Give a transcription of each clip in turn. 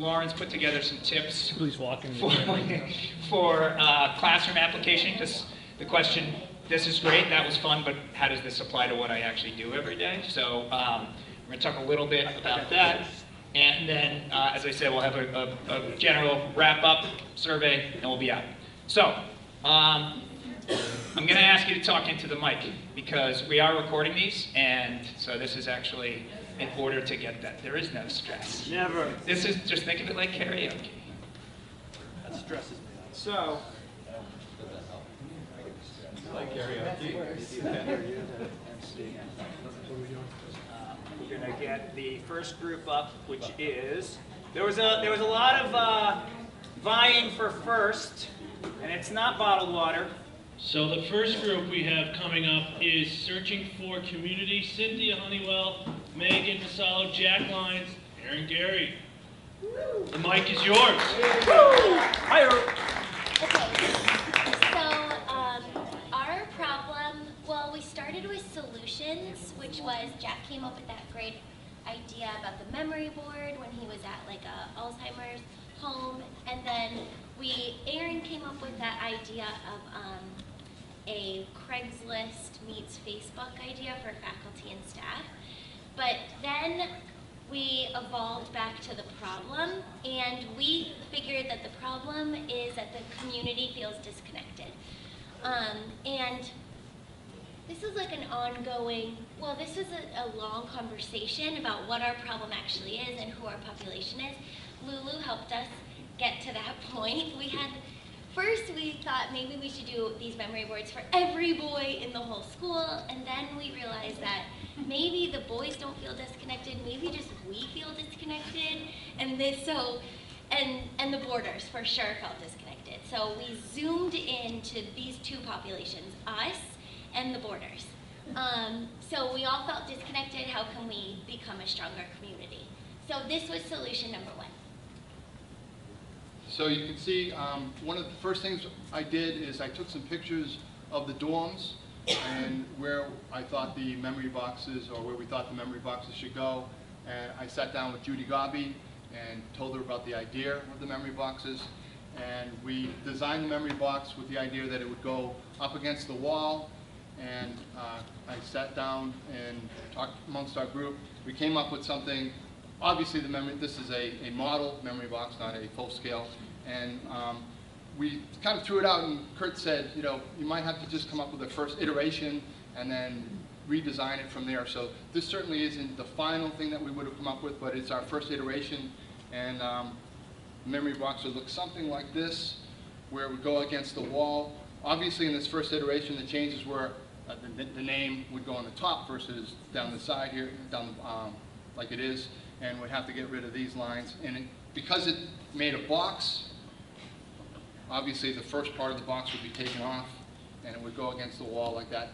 Lauren's put together some tips Please walk in. for classroom application, because the question, this is great, that was fun, but how does this apply to what I actually do every day? So we're going to talk a little bit about that. And then, as I said, we'll have a general wrap-up survey, and we'll be out. So, I'm going to ask you to talk into the mic, because we are recording these, and so this is actually in order to get that. There is no stress. Never. This is, just think of it like karaoke. That stresses me out. So, Like karaoke. we're gonna get the first group up, which is there was a lot of vying for first, and it's not bottled water. So the first group we have coming up is Searching for Community. Cynthia Honeywell, Megan Vassallo, Jack Lyons, Aaron Gary. The mic is yours. Hi. Okay, so our problem, well, we started with solutions, which was Jack came up with that great idea about the memory board when he was at like a Alzheimer's home, and then Aaron came up with that idea of a Craigslist meets Facebook idea for faculty and staff. But then we evolved back to the problem, and we figured that the problem is that the community feels disconnected. And this is like an ongoing, well, this is a long conversation about what our problem actually is and who our population is. Lulu helped us get to that point. First we thought maybe we should do these memory boards for every boy in the whole school, and then we realized that maybe the boys don't feel disconnected, maybe just we feel disconnected, and the boarders for sure felt disconnected. So we zoomed into these two populations, us and the boarders. So we all felt disconnected. How can we become a stronger community? So this was solution number one. So you can see one of the first things I did is I took some pictures of the dorms and where I thought the memory boxes, or where we thought the memory boxes should go. And I sat down with Judy Gobby and told her about the idea of the memory boxes. And we designed the memory box with the idea that it would go up against the wall. And I sat down and talked amongst our group. We came up with something. Obviously, this is a model memory box, not a full scale. And we kind of threw it out, and Kurt said, you might have to just come up with a first iteration and then redesign it from there. So this certainly isn't the final thing that we would have come up with, but it's our first iteration. And the memory box would look something like this, where it would go against the wall. Obviously, in this first iteration, the changes were the name would go on the top versus down the side here, like it is. And we'd have to get rid of these lines. And because it made a box, obviously the first part of the box would be taken off, and it would go against the wall like that.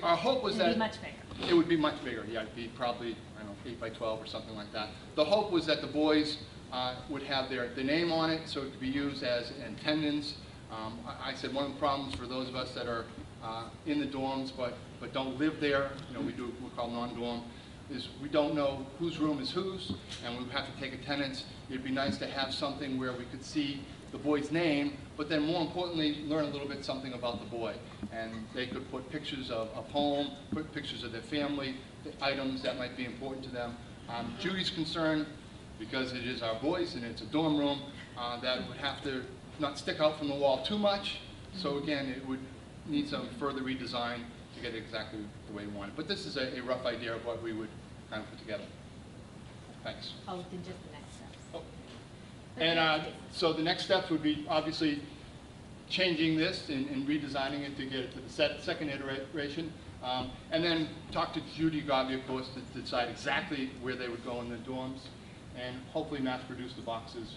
Our hope was that... It would be much bigger. It would be much bigger, yeah. It'd be probably, I don't know, 8 by 12 or something like that. The hope was that the boys would have their name on it, so it could be used as attendance. I said one of the problems for those of us that are in the dorms but don't live there, we call non-dorm, is we don't know whose room is whose, and we would have to take attendance. It'd be nice to have something where we could see the boy's name, but then more importantly, learn a little bit something about the boy. And they could put pictures of home, put pictures of their family, the items that might be important to them. Judy's concerned, because it is our boys and it's a dorm room, that would have to not stick out from the wall too much. So again, it would need some further redesign to get it exactly the way we want it. But this is a rough idea of what we would kind of put together. Thanks. Oh, then just the next steps. Oh. And so the next steps would be obviously changing this and redesigning it to get it to the second iteration. And then talk to Judy Gobby, of course, to decide exactly where they would go in the dorms, and hopefully mass produce the boxes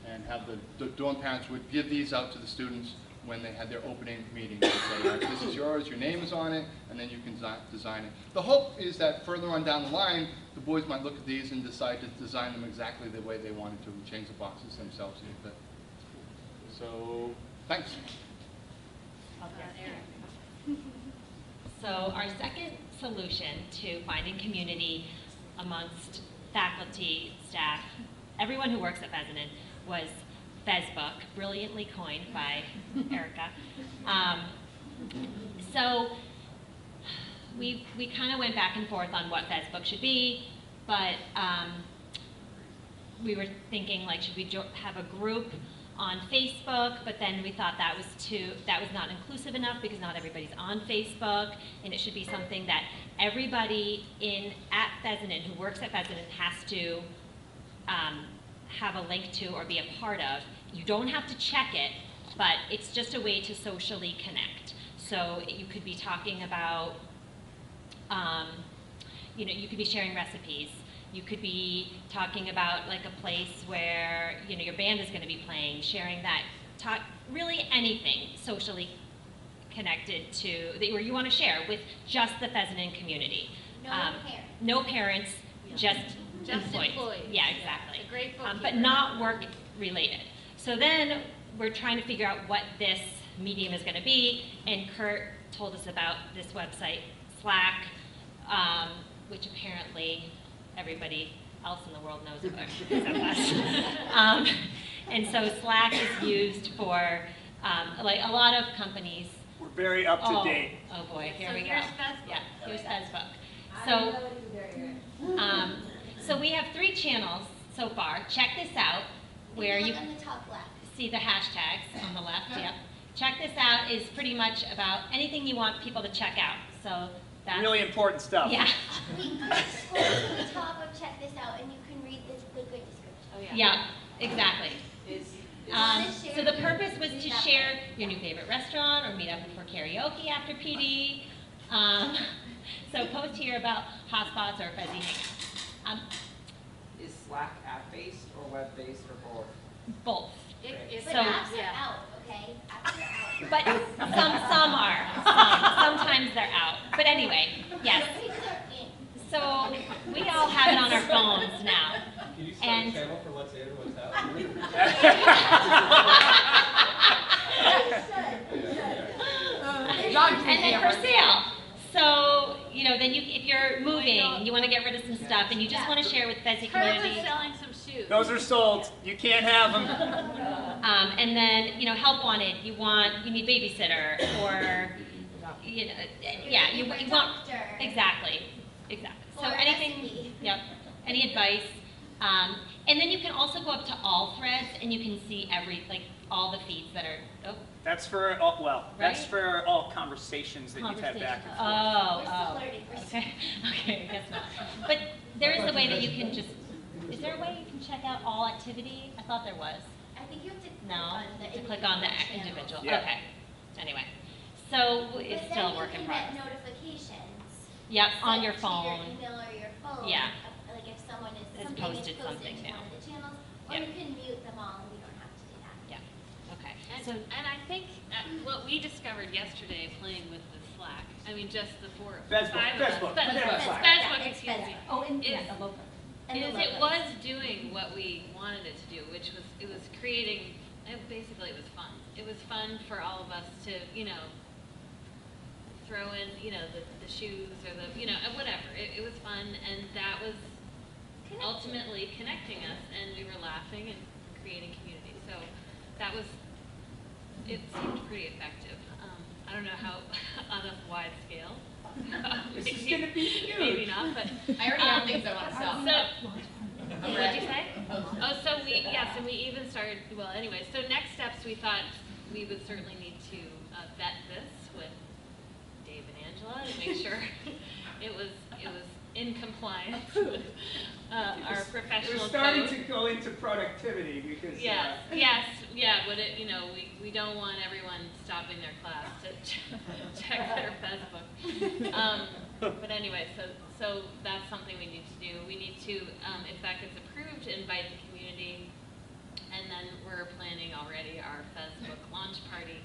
and have the dorm parents would give these out to the students when they had their opening meeting. They'd say, all right, this is yours, your name is on it, and then you can design it. The hope is that further on down the line, the boys might look at these and decide to design them exactly the way they wanted to and change the boxes themselves. So, thanks. So our second solution to finding community amongst faculty, staff, everyone who works at Fessenden was Facebook, brilliantly coined by Erica. So we kind of went back and forth on what Facebook should be, but we were thinking, like, should we have a group on Facebook? But then we thought that was not inclusive enough because not everybody's on Facebook, and it should be something that everybody at Fessenden who works at Fessenden has to have a link to or be a part of. You don't have to check it, but it's just a way to socially connect. So you could be talking about, you could be sharing recipes. You could be talking about like a place where your band is going to be playing, sharing that. Talk really anything socially connected to where you want to share with just the Fessenden community. No parents. No parents, just employees. Yeah, exactly. It's a great but not work related. So then we're trying to figure out what this medium is going to be, and Kurt told us about this website, Slack, which apparently everybody else in the world knows about except us. And so Slack is used for, like a lot of companies. We're very up to date. Oh boy, here So we go. here's Facebook. Yeah, here's Facebook. So we have 3 channels so far. Check this out, where you Look on the top left. see the hashtags on the left. Yep. Check this out is pretty much about anything you want people to check out. So that's Really important stuff. yeah. We could scroll to the top of check this out, and you can read the good description. Oh, yeah, exactly. So the purpose was to share your new favorite restaurant or meet up for karaoke after PD. So post here about hotspots or fuzzy hangouts. Is Slack app-based or web-based or both? Both. But So, apps are out, okay? Apps are out. but some are. Sometimes they're out. But anyway, yes. Some people are in. So we all have it on our phones now. Can you start And a channel for what's in and what's out? And then for sale. So, then if you're moving, you want to get rid of some stuff, and you just want to share with Fezzy community. selling some shoes. Those are sold. You can't have them. And then, help wanted. You need babysitter, or, yeah, you want, Doctor. exactly. So Or anything, recipe. yep, any advice. And then you can also go up to all threads, and you can see all the feeds that are, That's for that's Right? for all conversations that you've had back and forth. We're still learning. Okay, I guess not. But there is a way that you can just, is there a way you can check out all activity? I thought there was. I think you have to No, click on the to click on the channel. individual. Yeah. Okay. Anyway, so it's But still a then work in you can get progress. notifications. Yep, on your sent phone. To your email or your phone. Yeah. Like if someone is Has something posted is something posted to new. one of the channels, or Yep. you can mute them all, and we don't have to do that. Yeah. Okay. And I think what we discovered yesterday playing with the Slack, I mean, just the Facebook, five of us. Facebook, Facebook, Slack. Facebook, Yeah, it's excuse me. Facebook. Oh, and Is- the logo. And the Is it logos. was doing what we wanted it to do, which was, it was creating, basically it was fun. It was fun for all of us to, throw in, the shoes or the, whatever. It was fun, and that was ultimately connecting us, and we were laughing and creating community. So that was, it seemed pretty effective. I don't know how on a wide scale. This is gonna be huge. Maybe not, but. I already have things I want to sell. What'd you say? Oh, so we even started, well, anyway, so next steps, we thought we would certainly need to vet this with Dave and Angela and make sure it was in compliance with our professional We're starting code. to go into productivity because Yes, but we don't want everyone stopping their class to check their Facebook. But anyway, so that's something we need to do. We need to, if that gets approved, invite the community, and then we're planning already our Facebook launch party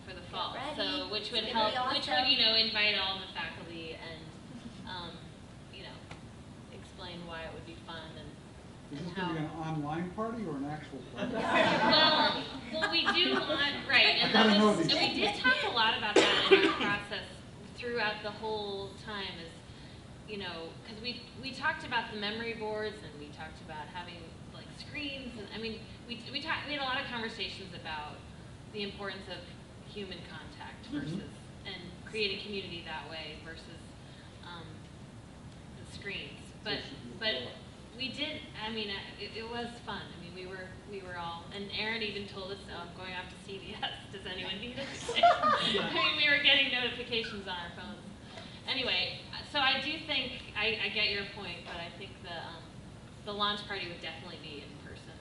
for the fall. Get So ready. which would It's gonna help, be which would awesome. invite all the faculty and explain why it would be fun and. Is this going to be an online party or an actual party? Well, we do want, right, and gotta know and these. we did talk a lot about that in our process throughout the whole time, is you know, because we talked about the memory boards and we talked about having like screens, and I mean, we had a lot of conversations about the importance of human contact versus and creating community that way versus the screens. But we did. I mean, it was fun. I mean, we were all, and Erin even told us, "Oh, I'm going off to CVS. Does anyone need it?" I mean, we were getting notifications on our phones. Anyway, so I do think I get your point, but I think the launch party would definitely be in person.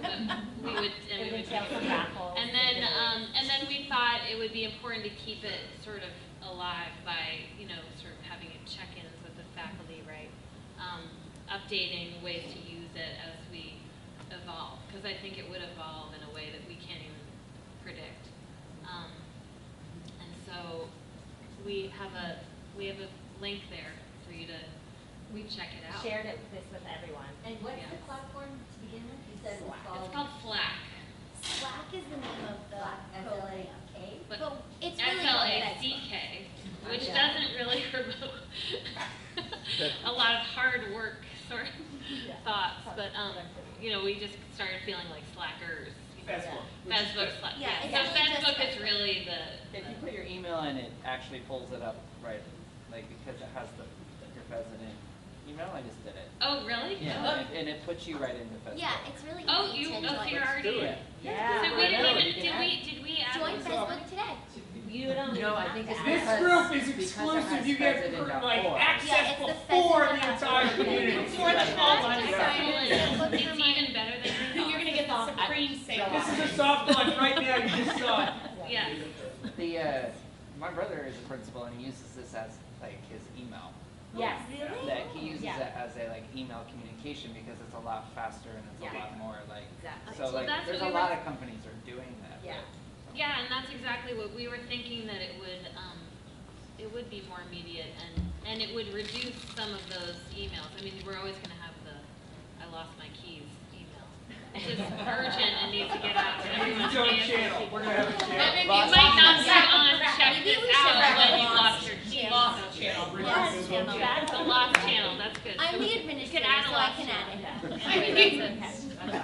But we would, and we would and then we thought it would be important to keep it sort of alive by, you know, sort of having check-ins with the faculty, right? Updating ways to use it as we evolve, because I think it would evolve in a way that we can't even predict. And so we have a link there for you to check it out. Shared this with everyone. And what's Yes. the platform to begin with? You said It's called Slack. Slack is the name of the program. SLAK? But But it's really called SLACK, which Yeah. doesn't really promote a lot of hard work sort of thoughts, but you know, we just started feeling like slackers. You know. Facebook. Facebook Slack. Yeah, it's So actually just Facebook is Facebook. really the If you put your email in, it actually pulls it up, right, like, because it has your Fessenden email, I just did it. Oh, really? Yeah, and it puts you right into Fessenden. Yeah, it's really easy Oh, to so join. you're already do in. it. Yeah. So we I know, didn't you even, can did we add Join one? Facebook today. You don't No, I have think to it's add This because- group is because it exclusive. has You get Fessenden.org. like Yeah, access it's the before the Fessenden.org. entire community. Yeah. It's Yeah. like Yeah. all on Yeah. track. Yeah. It's even better than yours. You're gonna get the Supreme steak. This is a soft launch right now. You just saw it. Yes. The my brother is a principal and he uses this as like his email. Yes. That he uses Yeah. it as a like email communication because it's a lot faster and it's Yeah. a lot more like. Exactly. So So like that's there's what a we lot were- of companies are doing that. Yeah. Yeah, and that's exactly what we were thinking, that it would be more immediate and it would reduce some of those emails. I mean, we're always going to have the "I lost my keys" email. It's just urgent and needs to get out to everyone. It's own channel. We're gonna have a But channel. you might not be on check Maybe this we should out have when a you lost your keys. Lost channel. Lost channel. That's the lost channel. That's good. I'm So the you administrator, could add a so I lost can channel. add it. Anyway, that's okay.